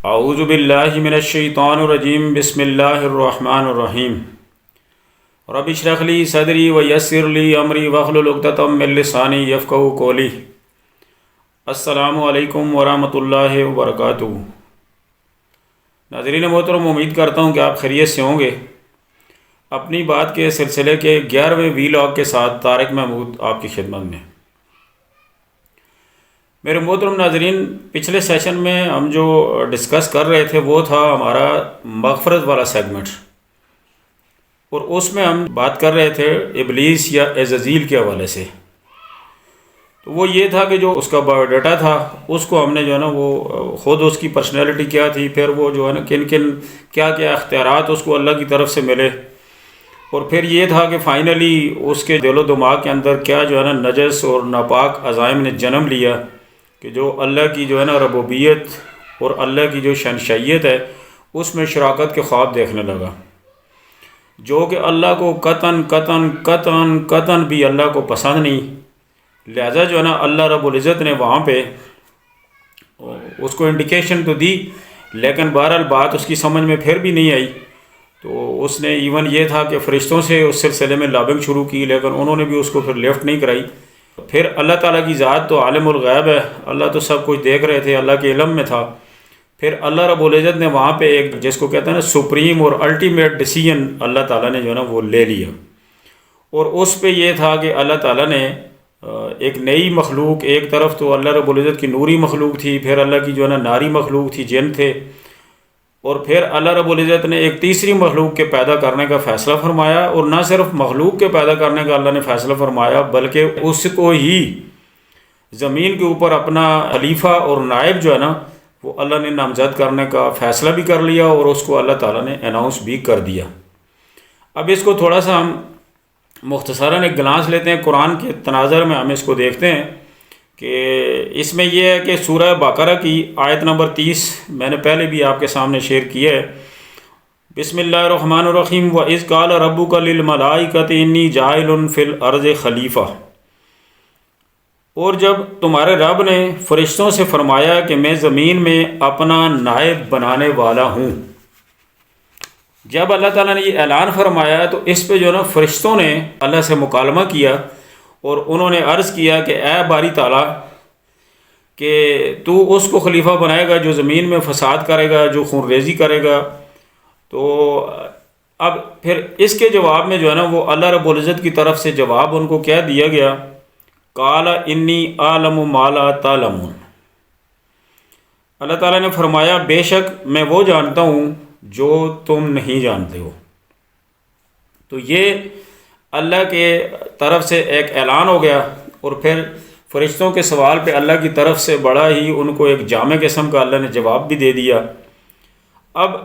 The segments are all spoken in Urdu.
اعوذ باللہ من الشیطان الرجیم بسم اللہ الرحمن الرحیم رب اشرح لی صدری ویسر لی امری واحلل عقدۃ من لسانی یفقہوا قولی۔ السلام علیکم ورحمۃ اللہ وبرکاتہ۔ ناظرین محترم، امید کرتا ہوں کہ آپ خیریت سے ہوں گے۔ اپنی بات کے سلسلے کے 11ویں ویلاگ کے ساتھ طارق محمود آپ کی خدمت میں۔ میرے محترم ناظرین، پچھلے سیشن میں ہم جو ڈسکس کر رہے تھے وہ تھا ہمارا مغفرت والا سیگمنٹ، اور اس میں ہم بات کر رہے تھے ابلیس یا عزازیل کے حوالے سے۔ تو وہ یہ تھا کہ جو اس کا بایو ڈیٹا تھا اس کو ہم نے جو ہے نا وہ خود اس کی پرسنالٹی کیا تھی، پھر وہ جو ہے نا کن کن کیا کیا اختیارات اس کو اللہ کی طرف سے ملے، اور پھر یہ تھا کہ فائنلی اس کے دل و دماغ کے اندر کیا جو ہے نا نجس اور ناپاک عزائم نے جنم لیا کہ جو اللہ کی جو ہے نا ربوبیت اور اللہ کی جو شہنشائیت ہے اس میں شراکت کے خواب دیکھنے لگا، جو کہ اللہ کو قطعاً بھی اللہ کو پسند نہیں۔ لہذا جو ہے نا اللہ رب العزت نے وہاں پہ اس کو انڈیکیشن تو دی، لیکن بہرحال بات اس کی سمجھ میں پھر بھی نہیں آئی۔ تو اس نے ایون یہ تھا کہ فرشتوں سے اس سلسلے میں لابنگ شروع کی، لیکن انہوں نے بھی اس کو پھر لیفٹ نہیں کرائی۔ پھر اللہ تعالیٰ کی ذات تو عالم الغیب ہے، اللہ تو سب کچھ دیکھ رہے تھے، اللہ کے علم میں تھا۔ پھر اللہ رب العزت نے وہاں پہ ایک جس کو کہتے ہیں نا سپریم اور الٹیمیٹ ڈیسیژن اللہ تعالیٰ نے جو ہے نا وہ لے لیا، اور اس پہ یہ تھا کہ اللہ تعالیٰ نے ایک نئی مخلوق، ایک طرف تو اللہ رب العزت کی نوری مخلوق تھی، پھر اللہ کی جو ہے نا ناری مخلوق تھی، جن تھے، اور پھر اللہ رب العزت نے ایک تیسری مخلوق کے پیدا کرنے کا فیصلہ فرمایا، اور نہ صرف مخلوق کے پیدا کرنے کا اللہ نے فیصلہ فرمایا بلکہ اس کو ہی زمین کے اوپر اپنا خلیفہ اور نائب جو ہے نا وہ اللہ نے نامزد کرنے کا فیصلہ بھی کر لیا، اور اس کو اللہ تعالیٰ نے اناؤنس بھی کر دیا۔ اب اس کو تھوڑا سا ہم مختصراً ایک گلانس لیتے ہیں، قرآن کے تناظر میں ہم اس کو دیکھتے ہیں کہ اس میں یہ ہے کہ سورہ بقرہ کی آیت نمبر 30 میں نے پہلے بھی آپ کے سامنے شیئر کیا ہے۔ بسم اللہ الرحمن الرحیم وَإِذْ قَالَ رَبُّكَ لِلْمَلَائِكَةِ إِنِّي جَاعِلٌ فِي الْأَرْضِ خلیفہ، اور جب تمہارے رب نے فرشتوں سے فرمایا کہ میں زمین میں اپنا نائب بنانے والا ہوں۔ جب اللہ تعالیٰ نے یہ اعلان فرمایا تو اس پہ جو ہے نا فرشتوں نے اللہ سے مکالمہ کیا، اور انہوں نے عرض کیا کہ اے باری تعالیٰ کہ تو اس کو خلیفہ بنائے گا جو زمین میں فساد کرے گا، جو خون ریزی کرے گا۔ تو اب پھر اس کے جواب میں جو ہے نا وہ اللہ رب العزت کی طرف سے جواب ان کو کیا دیا گیا، قال انی اعلم ما لا تعلمون۔ اللہ تعالیٰ نے فرمایا بے شک میں وہ جانتا ہوں جو تم نہیں جانتے ہو۔ تو یہ اللہ کے طرف سے ایک اعلان ہو گیا، اور پھر فرشتوں کے سوال پہ اللہ کی طرف سے بڑا ہی ان کو ایک جامع قسم کا اللہ نے جواب بھی دے دیا۔ اب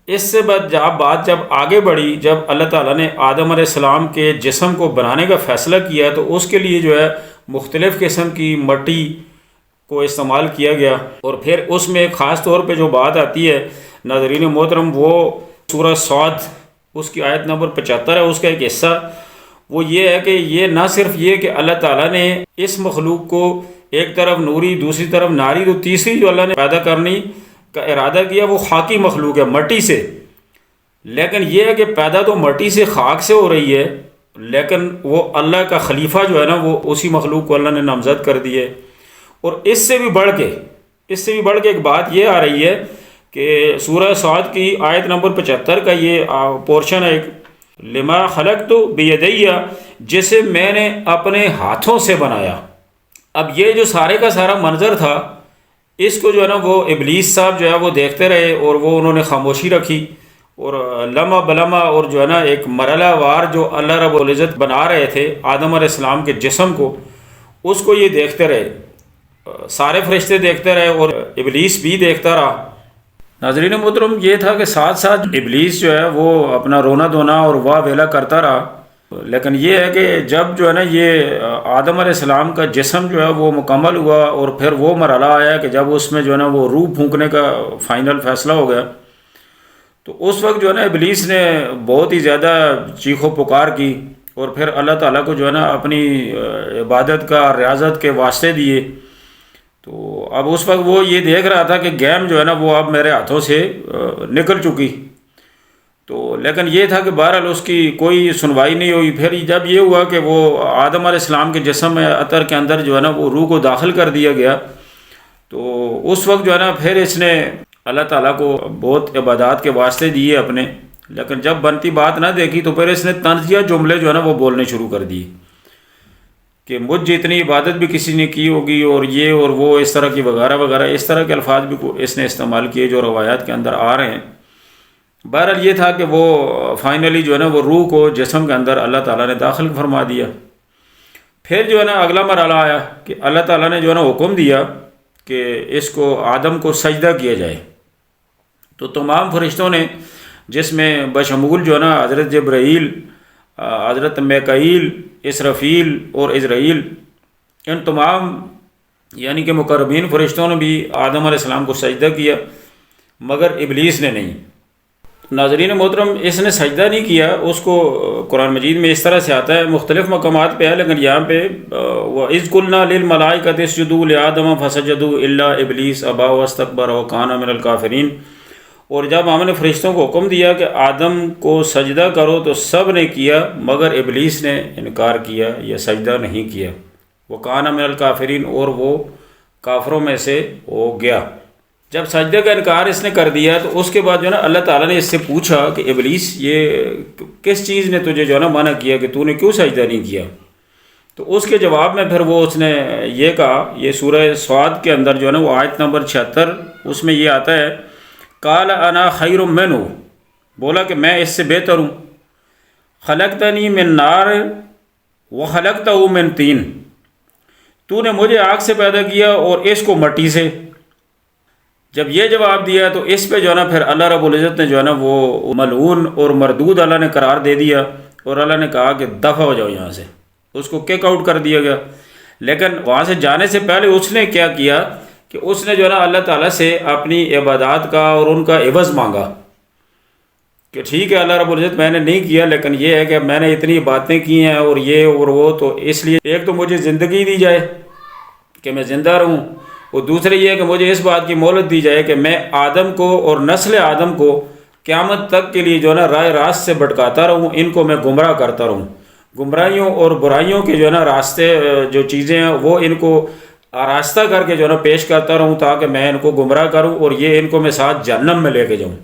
اس سے بعد جب آگے بڑھی، جب اللہ تعالیٰ نے آدم علیہ السلام کے جسم کو بنانے کا فیصلہ کیا تو اس کے لیے جو ہے مختلف قسم کی مٹی کو استعمال کیا گیا، اور پھر اس میں ایک خاص طور پہ جو بات آتی ہے ناظرین محترم، وہ سورہ صاد اس کی آیت نمبر 75 ہے، اس کا ایک حصہ وہ یہ ہے کہ یہ نہ صرف یہ کہ اللہ تعالیٰ نے اس مخلوق کو ایک طرف نوری دوسری طرف ناری، تو تیسری جو اللہ نے پیدا کرنے کا ارادہ کیا وہ خاکی مخلوق ہے مٹی سے، لیکن یہ ہے کہ پیدا تو مٹی سے خاک سے ہو رہی ہے، لیکن وہ اللہ کا خلیفہ جو ہے نا وہ اسی مخلوق کو اللہ نے نامزد کر دیے۔ اور اس سے بھی بڑھ کے ایک بات یہ آ رہی ہے کہ سورہ صاد کی آیت نمبر 75 کا یہ پورشن ہے، لما خلقت بیدیہ، جسے میں نے اپنے ہاتھوں سے بنایا۔ اب یہ جو سارے کا سارا منظر تھا اس کو جو ہے نا وہ ابلیس صاحب جو ہے وہ دیکھتے رہے، اور وہ انہوں نے خاموشی رکھی، اور لمحہ بلمحہ اور جو ہے نا ایک مرحلہ وار جو اللہ رب العزت بنا رہے تھے آدم علیہ السلام کے جسم کو، اس کو یہ دیکھتے رہے، سارے فرشتے دیکھتے رہے اور ابلیس بھی دیکھتا رہا۔ ناظرین محترم، یہ تھا کہ ساتھ ساتھ ابلیس جو ہے وہ اپنا رونا دھونا اور واہ ویلا کرتا رہا، لیکن یہ ہے کہ جب جو ہے نا یہ آدم علیہ السلام کا جسم جو ہے وہ مکمل ہوا، اور پھر وہ مرحلہ آیا کہ جب اس میں جو ہے نا وہ روح پھونکنے کا فائنل فیصلہ ہو گیا، تو اس وقت جو ہے نا ابلیس نے بہت ہی زیادہ چیخ و پکار کی، اور پھر اللہ تعالیٰ کو جو ہے نا اپنی عبادت کا ریاضت کے واسطے دیے۔ تو اب اس وقت وہ یہ دیکھ رہا تھا کہ گیم جو ہے نا وہ اب میرے ہاتھوں سے نکل چکی، تو لیکن یہ تھا کہ بہرحال اس کی کوئی سنوائی نہیں ہوئی۔ پھر جب یہ ہوا کہ وہ آدم علیہ السلام کے جسم عطر کے اندر جو ہے نا وہ روح کو داخل کر دیا گیا، تو اس وقت جو ہے نا پھر اس نے اللہ تعالیٰ کو بہت عبادات کے واسطے دیے اپنے، لیکن جب بنتی بات نہ دیکھی تو پھر اس نے طنزیہ جملے جو ہے نا وہ بولنے شروع کر دیے کہ مجھ جتنی عبادت بھی کسی نے کی ہوگی اور یہ اور وہ اس طرح کی وغیرہ وغیرہ، اس طرح کے الفاظ بھی اس نے استعمال کیے جو روایات کے اندر آ رہے ہیں۔ بہرحال یہ تھا کہ وہ فائنلی جو ہے نا وہ روح کو جسم کے اندر اللہ تعالیٰ نے داخل فرما دیا۔ پھر جو ہے نا اگلا مرحلہ آیا کہ اللہ تعالیٰ نے جو ہے نا حکم دیا کہ اس کو آدم کو سجدہ کیا جائے، تو تمام فرشتوں نے، جس میں بشمول جو ہے نا حضرت جبرائیل، حضرت میکائیل، اسرافیل اور عزرائیل، ان تمام یعنی کہ مقربین فرشتوں نے بھی آدم علیہ السلام کو سجدہ کیا، مگر ابلیس نے نہیں۔ ناظرین محترم، اس نے سجدہ نہیں کیا، اس کو قرآن مجید میں اس طرح سے آتا ہے، مختلف مقامات پہ ہے، لیکن یہاں پہ وَإِذْ قُلْنَا لِلْمَلَائِكَةِ اسْجُدُوا لِآدَمَ فَسَجَدُوا إِلَّا إِبْلِيسَ أَبَىٰ وَاسْتَكْبَرَ وَكَانَ مِنَ الْكَافِرِينَ۔ اور جب ہم نے فرشتوں کو حکم دیا کہ آدم کو سجدہ کرو تو سب نے کیا، مگر ابلیس نے انکار کیا یا سجدہ نہیں کیا، وَكَانَ مِنَ الْكَافِرِينَ، اور وہ کافروں میں سے ہو گیا۔ جب سجدے کا انکار اس نے کر دیا تو اس کے بعد جو ہے نا اللہ تعالیٰ نے اس سے پوچھا کہ ابلیس یہ کس چیز نے تجھے جو ہے نا منع کیا کہ تو نے کیوں سجدہ نہیں کیا؟ تو اس کے جواب میں پھر وہ اس نے یہ کہا، یہ سورہ صاد کے اندر جو ہے نا وہ آیت نمبر 76 اس میں یہ آتا ہے، قال انا خیر منہ، بولا کہ میں اس سے بہتر ہوں، خلقتنی من نار وخلقتہ من طین، تو نے مجھے آگ سے پیدا کیا اور اس کو مٹی سے۔ جب یہ جواب دیا تو اس پہ جو ہے نا پھر اللہ رب العزت نے جو ہے نا وہ ملعون اور مردود اللہ نے قرار دے دیا، اور اللہ نے کہا کہ دفع ہو جاؤ یہاں سے، اس کو کک آؤٹ کر دیا گیا۔ لیکن وہاں سے جانے سے پہلے اس نے کیا کیا کہ اس نے جو ہے نا اللہ تعالیٰ سے اپنی عبادات کا اور ان کا عوض مانگا کہ ٹھیک ہے اللہ رب العزت میں نے نہیں کیا، لیکن یہ ہے کہ میں نے اتنی باتیں کی ہیں اور یہ اور وہ، تو اس لیے ایک تو مجھے زندگی دی جائے کہ میں زندہ رہوں، اور دوسرے یہ ہے کہ مجھے اس بات کی مہلت دی جائے کہ میں آدم کو اور نسل آدم کو قیامت تک کے لیے جو ہے نا راہ راست سے بھٹکاتا رہوں، ان کو میں گمراہ کرتا رہوں، گمراہیوں اور برائیوں کے جو ہے نا راستے جو چیزیں ہیں وہ ان کو آراستہ کر کے جو ہے نا پیش کرتا رہوں، تاکہ میں ان کو گمراہ کروں اور یہ ان کو میں ساتھ جہنم میں لے کے جاؤں۔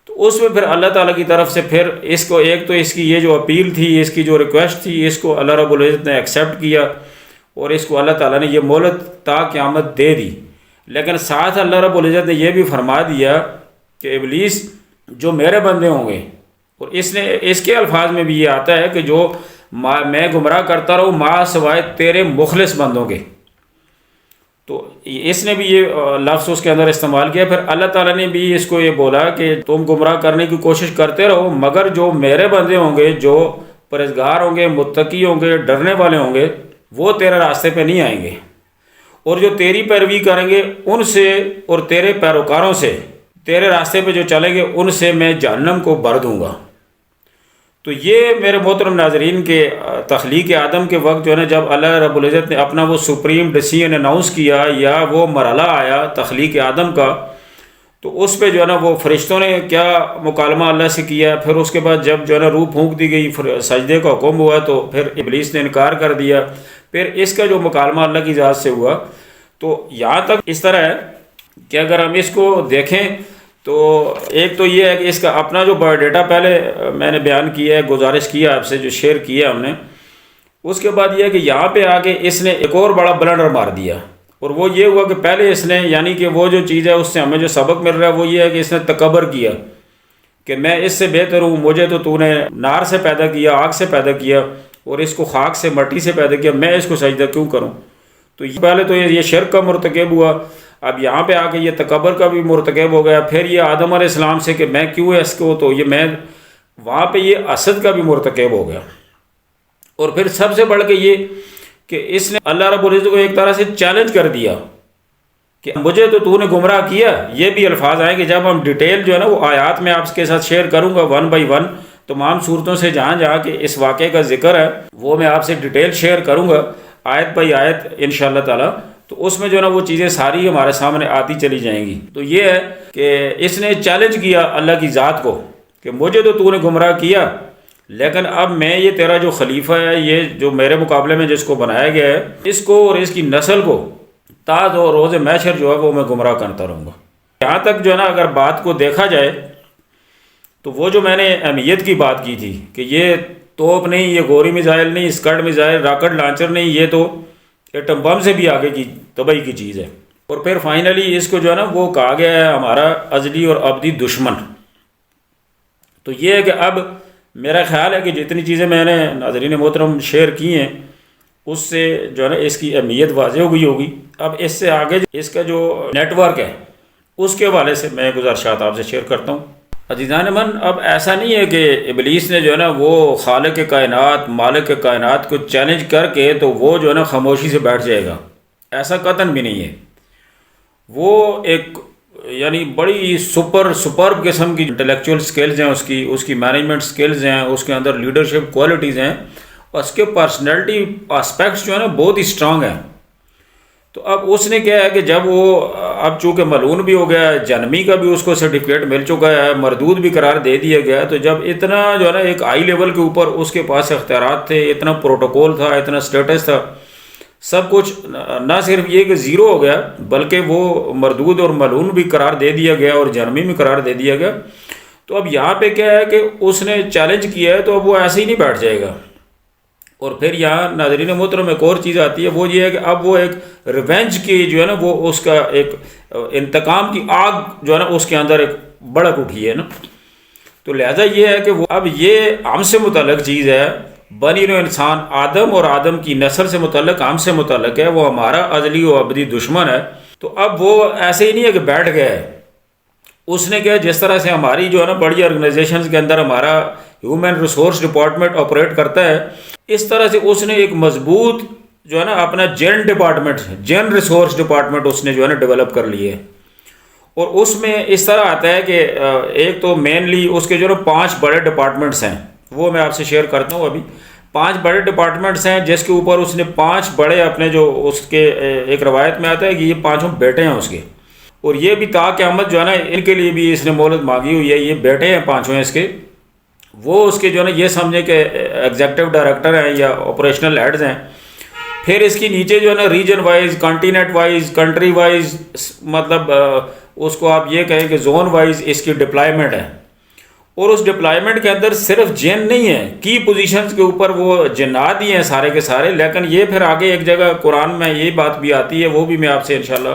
تو اس میں پھر اللہ تعالیٰ کی طرف سے پھر اس کو ایک تو اس کی یہ جو اپیل تھی، اس کی جو ریکویسٹ تھی، اس کو اللہ رب العزت نے ایکسیپٹ کیا، اور اس کو اللہ تعالیٰ نے یہ مہلت تا قیامت دے دی۔ لیکن ساتھ اللہ رب العزت نے یہ بھی فرما دیا کہ ابلیس جو میرے بندے ہوں گے، اور اس کے الفاظ میں بھی یہ آتا ہے کہ جو میں گمراہ کرتا رہوں ماں سوائے تیرے مخلص بندوں کے، تو اس نے بھی یہ لفظ اس کے اندر استعمال کیا۔ پھر اللہ تعالیٰ نے بھی اس کو یہ بولا کہ تم گمراہ کرنے کی کوشش کرتے رہو، مگر جو میرے بندے ہوں گے، جو پرہیزگار ہوں گے، متقی ہوں گے، ڈرنے والے ہوں گے، وہ تیرے راستے پہ نہیں آئیں گے، اور جو تیری پیروی کریں گے ان سے اور تیرے پیروکاروں سے، تیرے راستے پہ جو چلیں گے ان سے میں جہنم کو بھر دوں گا۔ تو یہ میرے محترم ناظرین کے تخلیق آدم کے وقت جو ہے نا جب اللہ رب العزت نے اپنا وہ سپریم ڈیسیژن اناؤنس کیا، یا وہ مرحلہ آیا تخلیق آدم کا، تو اس پہ جو ہے نا وہ فرشتوں نے کیا مکالمہ اللہ سے کیا۔ پھر اس کے بعد جب جو ہے نا روح پھونک دی گئی، سجدے کا حکم ہوا، تو پھر ابلیس نے انکار کر دیا۔ پھر اس کا جو مکالمہ اللہ کی ذات سے ہوا، تو یہاں تک اس طرح ہے کہ اگر ہم اس کو دیکھیں تو ایک تو یہ ہے کہ اس کا اپنا جو بایو ڈیٹا پہلے میں نے بیان کیا ہے، گزارش کیا آپ سے، جو شیئر کیا ہم نے، اس کے بعد یہ ہے کہ یہاں پہ آ کے اس نے ایک اور بڑا بلنڈر مار دیا، اور وہ یہ ہوا کہ پہلے اس نے یعنی کہ وہ جو چیز ہے اس سے ہمیں جو سبق مل رہا ہے وہ یہ ہے کہ اس نے تکبر کیا کہ میں اس سے بہتر ہوں، مجھے تو نے نار سے پیدا کیا، آگ سے پیدا کیا، اور اس کو خاک سے مٹی سے پیدا کیا، میں اس کو سجدہ کیوں کروں؟ تو پہلے تو یہ شرک کا مرتکب ہوا، اب یہاں پہ آ کے یہ تکبر کا بھی مرتکب ہو گیا، پھر یہ آدم علیہ السلام سے کہ میں کیوں اس کو، تو یہ میں وہاں پہ یہ حسد کا بھی مرتکب ہو گیا، اور پھر سب سے بڑھ کے یہ کہ اس نے اللہ رب العزت کو ایک طرح سے چیلنج کر دیا کہ مجھے تو نے گمراہ کیا۔ یہ بھی الفاظ آئیں کہ جب ہم ڈیٹیل جو ہے نا وہ آیات میں آپ کے ساتھ شیئر کروں گا 1 بائی 1، تمام صورتوں سے جہاں جہاں کہ اس واقعے کا ذکر ہے وہ میں آپ سے ڈیٹیل شیئر کروں گا آیت بائی آیت انشاءاللہ تعالی۔ تو اس میں جو ہے نا وہ چیزیں ساری ہمارے سامنے آتی چلی جائیں گی۔ تو یہ ہے کہ اس نے چیلنج کیا اللہ کی ذات کو کہ مجھے تو نے گمراہ کیا، لیکن اب میں یہ تیرا جو خلیفہ ہے، یہ جو میرے مقابلے میں جس کو بنایا گیا ہے، اس کو اور اس کی نسل کو تاج اور روز محشر جو ہے وہ میں گمراہ کرتا رہوں گا۔ یہاں تک جو ہے نا اگر بات کو دیکھا جائے تو وہ جو میں نے اہمیت کی بات کی تھی کہ یہ توپ نہیں، یہ گوری میزائل نہیں، اسکرٹ میزائل، راکٹ لانچر نہیں، یہ تو ایٹم بم سے بھی آگے کی تباہی کی چیز ہے۔ اور پھر فائنلی اس کو جو ہے نا وہ کہا گیا ہے ہمارا ازلی اور ابدی دشمن۔ تو یہ ہے کہ اب میرا خیال ہے کہ جتنی چیزیں میں نے ناظرین محترم شیئر کی ہیں اس سے جو ہے نا اس کی اہمیت واضح ہو گئی ہوگی۔ اب اس سے آگے اس کا جو نیٹ ورک ہے اس کے حوالے سے میں گزارشات آپ سے شیئر کرتا ہوں۔ عزیزان من، اب ایسا نہیں ہے کہ ابلیس نے جو ہے نا وہ خالق کائنات، مالک کائنات کو چیلنج کر کے تو وہ جو ہے نا خاموشی سے بیٹھ جائے گا، ایسا قطعاً بھی نہیں ہے۔ وہ ایک یعنی بڑی سپرب قسم کی انٹلیکچوئل سکلز ہیں، اس کی مینجمنٹ سکلز ہیں، اس کے اندر لیڈرشپ کوالٹیز ہیں، اور اس کے پرسنالٹی آسپیکٹس جو ہے نا بہت ہی اسٹرانگ ہیں۔ تو اب اس نے کیا ہے کہ جب وہ اب چونکہ ملعون بھی ہو گیا ہے، جہنمی کا بھی اس کو سرٹیفکیٹ مل چکا ہے، مردود بھی قرار دے دیا گیا، تو جب اتنا جو ہے نا ایک ہائی لیول کے اوپر اس کے پاس اختیارات تھے، اتنا پروٹوکول تھا، اتنا سٹیٹس تھا، سب کچھ نہ صرف یہ کہ زیرو ہو گیا بلکہ وہ مردود اور ملعون بھی قرار دے دیا گیا اور جہنمی بھی قرار دے دیا گیا۔ تو اب یہاں پہ کیا ہے کہ اس نے چیلنج کیا ہے تو اب وہ ایسے ہی نہیں بیٹھ جائے گا۔ اور پھر یہاں ناظرین محترم ایک اور چیز آتی ہے، وہ یہ ہے کہ اب وہ ایک ریونج کی جو ہے نا وہ اس کا ایک انتقام کی آگ جو ہے نا اس کے اندر ایک بڑک اٹھی ہے نا۔ تو لہٰذا یہ ہے کہ وہ اب یہ ہم سے متعلق چیز ہے، بنی نوع انسان آدم اور آدم کی نسل سے متعلق، ہم سے متعلق ہے، وہ ہمارا ازلی و ابدی دشمن ہے۔ تو اب وہ ایسے ہی نہیں ہے کہ بیٹھ گیا ہے، اس نے کیا جس طرح سے ہماری جو ہے نا بڑی آرگنائزیشنز کے اندر ہمارا ہیومن ریسورس ڈپارٹمنٹ آپریٹ کرتا ہے، اس طرح سے اس نے ایک مضبوط جو ہے نا اپنا جن ریسورس ڈپارٹمنٹ اس نے جو ہے نا ڈیولپ کر لی ہے۔ اور اس میں اس طرح آتا ہے کہ ایک تو مینلی اس کے جو ہے 5 بڑے ڈپارٹمنٹس ہیں، وہ میں آپ سے شیئر کرتا ہوں۔ ابھی 5 بڑے ڈپارٹمنٹس ہیں جس کے اوپر اس نے 5 بڑے اپنے جو اس کے ایک روایت میں آتا ہے کہ یہ 5 بیٹے ہیں اس کے، اور یہ بھی تا قیامت جو ہے نا ان کے لیے بھی اس نے مہلت مانگی ہوئی ہے، یہ بیٹے ہیں 5 اس کے، وہ اس کے جو ہے نا یہ سمجھیں کہ ایگزیکٹو ڈائریکٹر ہیں یا آپریشنل ہیڈز ہیں۔ پھر اس کی نیچے جو ہے نا region wise, continent wise, country wise, مطلب اس کو آپ یہ کہیں کہ زون وائز اس کی ڈپلائمنٹ ہے۔ اور اس ڈپلائمنٹ کے اندر صرف جن نہیں ہے، کی پوزیشنز کے اوپر وہ جنات ہی ہیں سارے کے سارے، لیکن یہ پھر آگے ایک جگہ قرآن میں یہ بات بھی آتی ہے، وہ بھی میں آپ سے انشاءاللہ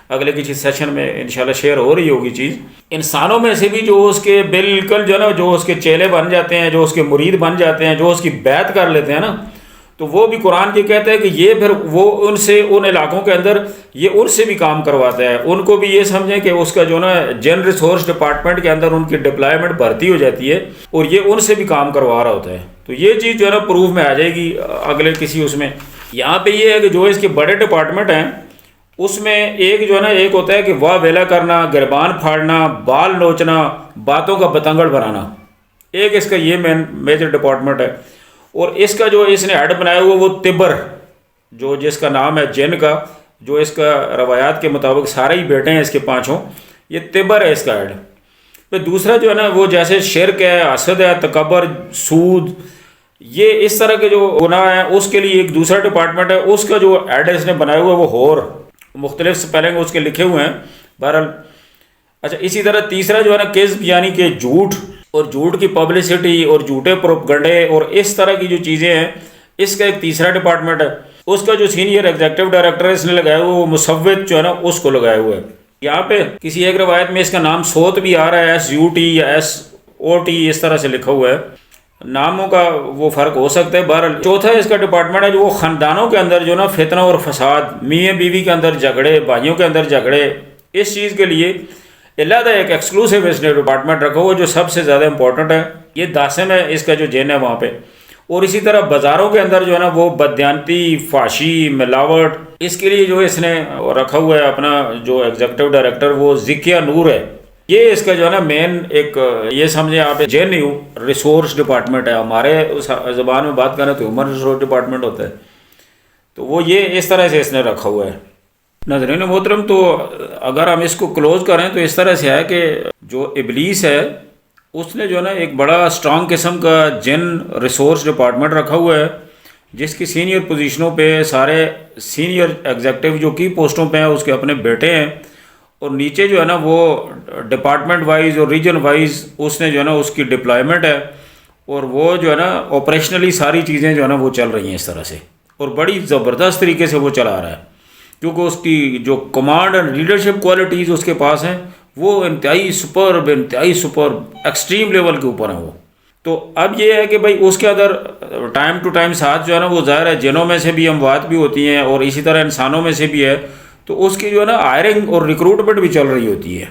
اگلے کسی سیشن میں انشاءاللہ شیئر ہو رہی ہوگی چیز۔ انسانوں میں سے بھی جو اس کے بالکل جو ہے نا جو اس کے چیلے بن جاتے ہیں، جو اس کے مرید بن جاتے ہیں، جو اس کی بیعت کر لیتے ہیں نا، تو وہ بھی قرآن کی کہتا ہے کہ یہ پھر وہ ان سے ان علاقوں کے اندر یہ ان سے بھی کام کرواتا ہے، ان کو بھی یہ سمجھیں کہ اس کا جو نا جن ریسورس ڈپارٹمنٹ کے اندر ان کی ڈپلائمنٹ بھرتی ہو جاتی ہے اور یہ ان سے بھی کام کروا رہا ہوتا ہے۔ تو یہ چیز جو ہے نا پروف میں آ جائے گی اگلے کسی اس میں۔ یہاں پہ یہ ہے کہ جو اس کے بڑے ڈپارٹمنٹ ہیں اس میں ایک جو ہے نا ایک ہوتا ہے کہ واہ ویلا کرنا، گربان پھاڑنا، بال نوچنا، باتوں کا بتنگڑ بنانا، ایک اس کا یہ میجر ڈپارٹمنٹ ہے۔ اور اس کا جو اس نے ہیڈ بنایا ہوا وہ تبر، جو جس کا نام ہے جن کا، جو اس کا روایات کے مطابق سارے ہی بیٹے ہیں اس کے 5، یہ تبر ہے اس کا ہیڈ۔ پھر دوسرا جو ہے نا وہ جیسے شرک ہے، حسد ہے، تکبر، سود، یہ اس طرح کے جو گناہ ہیں اس کے لیے ایک دوسرا ڈپارٹمنٹ ہے، اس کا جو ہیڈ اس نے بنایا ہوا ہے وہ ہور، مختلف سپیلنگ اس کے لکھے ہوئے ہیں بہرحال۔ اچھا، اسی طرح تیسرا جو ہے نا کذب، یعنی کہ جھوٹ، اور جھوٹ کی پبلسٹی اور جھوٹے پروپگنڈے اور اس طرح کی جو چیزیں ہیں، اس کا ایک تیسرا ڈپارٹمنٹ ہے۔ اس کا جو سینئر ایگزیکٹو ڈائریکٹر اس نے لگایا ہوا وہ مصوت جو ہے نا اس کو لگایا ہوا ہے۔ یہاں پہ کسی ایک روایت میں اس کا نام سوت بھی آ رہا ہے، SUT یا SOT اس طرح سے لکھا ہوا ہے، ناموں کا وہ فرق ہو سکتا ہے۔ بہرحال چوتھا اس کا ڈپارٹمنٹ ہے جو وہ خاندانوں کے اندر جو نا فتنہ اور فساد، میاں بیوی کے اندر جھگڑے، بھائیوں کے اندر جھگڑے، اس چیز کے لیے علیحدہ ایک ایکسکلوسیو اس نے ڈپارٹمنٹ رکھا ہوا جو سب سے زیادہ امپورٹنٹ ہے۔ یہ داسم ہے اس کا جو جن ہے وہاں پہ۔ اور اسی طرح بازاروں کے اندر جو ہے نا وہ بددیانتی، فحشی، ملاوٹ، اس کے لیے جو اس نے رکھا ہوا ہے اپنا جو ایگزیکٹو ڈائریکٹر وہ ذکیہ نور ہے۔ یہ اس کا جو ہے نا مین ایک یہ سمجھیں آپ جن ریسورس ڈپارٹمنٹ ہے، ہمارے زبان میں بات کریں تو ہیومن ریسورس ڈپارٹمنٹ ہوتا ہے۔ تو وہ یہ اس طرح سے اس نے رکھا ہوا ہے۔ ناظرین محترم، تو اگر ہم اس کو کلوز کریں تو اس طرح سے ہے کہ جو ابلیس ہے اس نے جو ہے نا ایک بڑا اسٹرانگ قسم کا جن ریسورس ڈپارٹمنٹ رکھا ہوا ہے، جس کی سینئر پوزیشنوں پہ سارے سینئر ایگزیکٹو جو کی پوسٹوں پہ ہیں اس کے اپنے بیٹے ہیں، اور نیچے جو ہے نا وہ ڈپارٹمنٹ وائز اور ریجن وائز اس نے جو ہے نا اس کی ڈپلائمنٹ ہے، اور وہ جو ہے نا آپریشنلی ساری چیزیں جو ہے نا وہ چل رہی ہیں اس طرح سے، اور بڑی زبردست طریقے سے وہ چلا رہا ہے، کیونکہ اس کی جو کمانڈ اینڈ لیڈرشپ کوالٹیز اس کے پاس ہیں وہ انتہائی سپرب ایکسٹریم لیول کے اوپر ہیں وہ۔ تو اب یہ ہے کہ بھائی اس کے اندر ٹائم ٹو ٹائم ساتھ جو ہے نا وہ ظاہر ہے جنوں میں سے بھی اموات بھی ہوتی ہیں اور اسی طرح انسانوں میں سے بھی ہے، تو اس کی جو ہے نا ہائرنگ اور ریکروٹمنٹ بھی چل رہی ہوتی ہے۔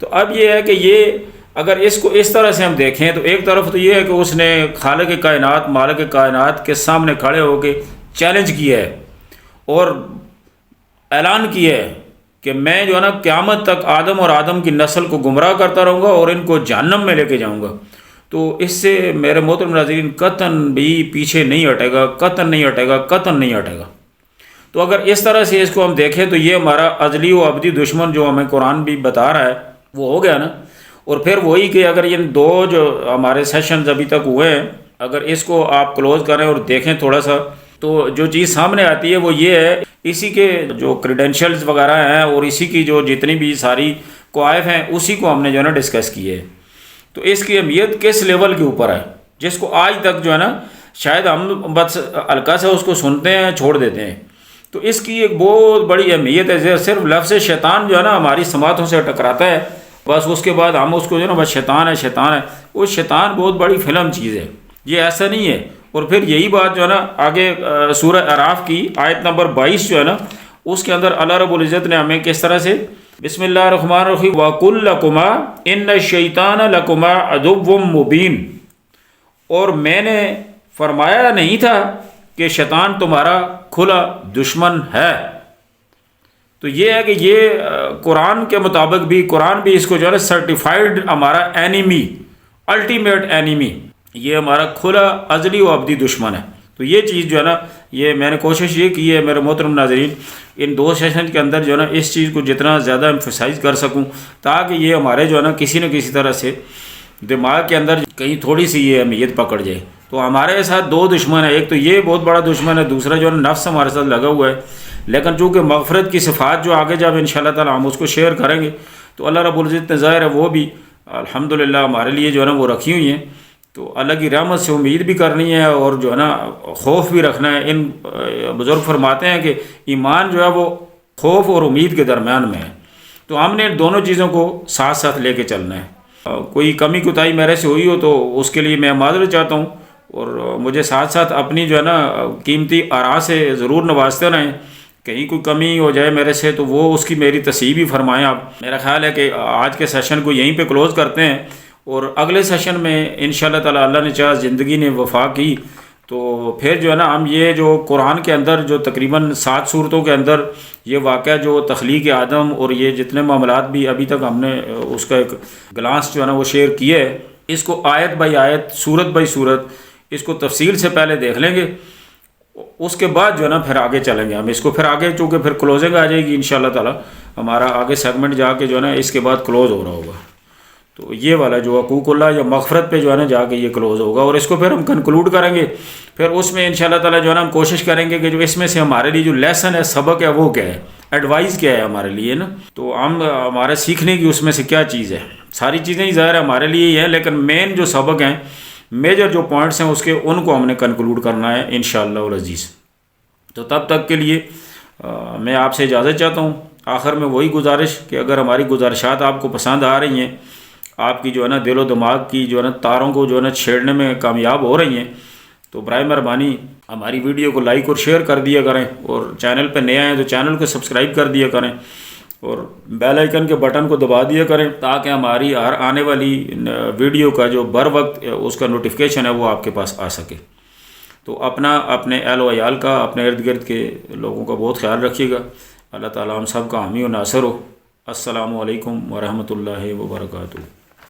تو اب یہ ہے کہ یہ اگر اس کو اس طرح سے ہم دیکھیں تو ایک طرف تو یہ ہے کہ اس نے خالق کائنات مالک کائنات کے سامنے کھڑے ہو کے چیلنج کیا ہے اور اعلان کیا ہے کہ میں جو ہے نا قیامت تک آدم اور آدم کی نسل کو گمراہ کرتا رہوں گا اور ان کو جہنم میں لے کے جاؤں گا۔ تو اس سے میرے محترم ناظرین قطعاً بھی پیچھے نہیں ہٹے گا، قطعاً نہیں ہٹے گا، قطعاً نہیں ہٹے گا۔ تو اگر اس طرح سے اس کو ہم دیکھیں تو یہ ہمارا ازلی و ابدی دشمن جو ہمیں قرآن بھی بتا رہا ہے وہ ہو گیا نا۔ اور پھر وہی کہ اگر ان دو جو ہمارے سیشنز ابھی تک ہوئے ہیں اگر اس کو آپ کلوز کریں اور دیکھیں تھوڑا سا، تو جو چیز سامنے آتی ہے وہ یہ ہے، اسی کے جو کریڈینشلز وغیرہ ہیں اور اسی کی جو جتنی بھی ساری کوائف ہیں اسی کو ہم نے جو ہے نا ڈسکس کیے ہے۔ تو اس کی اہمیت کس لیول کے اوپر ہے جس کو آج تک جو ہے نا شاید ہم بس ہلکا سے اس کو سنتے ہیں چھوڑ دیتے ہیں۔ تو اس کی ایک بہت بڑی اہمیت ہے، صرف لفظ شیطان جو ہے نا ہماری سماعتوں سے ٹکراتا ہے، بس اس کے بعد ہم اس کو جو ہے نا بس شیطان ہے شیطان ہے، وہ شیطان بہت بڑی فلم چیز ہے، یہ ایسا نہیں ہے۔ اور پھر یہی بات جو ہے نا آگے سورہ اعراف کی آیت نمبر 22 جو ہے نا اس کے اندر اللہ رب العزت نے ہمیں کس طرح سے بسم اللہ الرحمن الرحیم وَقُلْ لَكُمَا إِنَّ الشَّيْطَانَ لَكُمَا عَدُوٌّ مُّبِينٌ، اور میں نے فرمایا نہیں تھا کہ شیطان تمہارا کھلا دشمن ہے۔ تو یہ ہے کہ یہ قرآن کے مطابق بھی قرآن بھی اس کو جو ہے نا سرٹیفائڈ ہمارا اینیمی، الٹیمیٹ اینیمی، یہ ہمارا کھلا ازلی و ابدی دشمن ہے۔ تو یہ چیز جو ہے نا یہ میں نے کوشش یہ کی ہے میرے محترم ناظرین ان دو سیشن کے اندر جو ہے نا اس چیز کو جتنا زیادہ ایمفسائز کر سکوں تاکہ یہ ہمارے جو ہے نا کسی نہ کسی طرح سے دماغ کے اندر کہیں تھوڑی سی یہ اہمیت پکڑ جائے۔ تو ہمارے ساتھ دو دشمن ہیں، ایک تو یہ بہت بڑا دشمن ہے، دوسرا جو ہے نا نفس ہمارے ساتھ لگا ہوا ہے، لیکن چونکہ مغفرت کی صفات جو آگے جب انشاءاللہ تعالی ہم اس کو شیئر کریں گے تو اللہ رب العزت نے ظاہر ہے وہ بھی الحمدللہ ہمارے لیے جو ہے نا وہ رکھی ہوئی ہیں۔ تو اللہ کی رحمت سے امید بھی کرنی ہے اور جو ہے نا خوف بھی رکھنا ہے۔ ان بزرگ فرماتے ہیں کہ ایمان جو ہے وہ خوف اور امید کے درمیان میں ہے، تو ہم نے دونوں چیزوں کو ساتھ ساتھ لے کے چلنا ہے۔ کوئی کمی کوتاہی میرے سے ہوئی ہو تو اس کے لیے میں معذرت چاہتا ہوں، اور مجھے ساتھ ساتھ اپنی جو ہے نا قیمتی آراء سے ضرور نوازتے رہیں، کہیں کوئی کمی ہو جائے میرے سے تو وہ اس کی میری تصحیح بھی فرمائیں آپ۔ میرا خیال ہے کہ آج کے سیشن کو یہیں پہ کلوز کرتے ہیں، اور اگلے سیشن میں انشاءاللہ تعالی اللہ نے چاہا زندگی نے وفا کی تو پھر جو ہے نا ہم یہ جو قرآن کے اندر جو تقریباً 7 صورتوں کے اندر یہ واقعہ جو تخلیق آدم اور یہ جتنے معاملات بھی ابھی تک ہم نے اس کا ایک گلانس جو ہے نا وہ شیئر کیا ہے، اس کو آیت بائی آیت صورت بائی صورت اس کو تفصیل سے پہلے دیکھ لیں گے، اس کے بعد جو ہے نا پھر آگے چلیں گے ہم اس کو، پھر آگے چونکہ پھر کلوزنگ آ جائے گی انشاءاللہ تعالی، ہمارا آگے سیگمنٹ جا کے جو ہے نا اس کے بعد کلوز ہو رہا ہوگا۔ تو یہ والا جو حقوق اللہ یا مغفرت پہ جو ہے نا جا کے یہ کلوز ہوگا، اور اس کو پھر ہم کنکلوڈ کریں گے، پھر اس میں انشاءاللہ تعالی جو ہے نا ہم کوشش کریں گے کہ جو اس میں سے ہمارے لیے جو لیسن ہے، سبق ہے، وہ کیا ہے، ایڈوائز کیا ہے ہمارے لیے نا، تو ہم ہمارے سیکھنے کی اس میں سے کیا چیز ہے، ساری چیزیں ہی ظاہر ہے ہمارے لیے ہی ہیں، لیکن مین جو سبق ہیں، میجر جو پوائنٹس ہیں اس کے ان کو ہم نے کنکلوڈ کرنا ہے انشاءاللہ العزیز۔ تو تب تک کے لیے میں آپ سے اجازت چاہتا ہوں۔ آخر میں وہی گزارش کہ اگر ہماری گزارشات آپ کو پسند آ رہی ہیں، آپ کی جو ہے نا دل و دماغ کی جو ہے نا تاروں کو جو ہے نا چھیڑنے میں کامیاب ہو رہی ہیں، تو برائے مہربانی ہماری ویڈیو کو لائک اور شیئر کر دیا کریں، اور چینل پہ نئے آئیں تو چینل کو سبسکرائب کر دیا کریں، اور بیل آئیکن کے بٹن کو دبا دیا کریں تاکہ ہماری ہر آنے والی ویڈیو کا جو بر وقت اس کا نوٹیفیکیشن ہے وہ آپ کے پاس آ سکے۔ تو اپنے اہل و عیال کا، اپنے ارد گرد کے لوگوں کا بہت خیال رکھیے گا۔ اللہ تعالیٰ ہم سب کا حامی و ناصر ہو۔ السلام علیکم ورحمۃ اللہ وبرکاتہ۔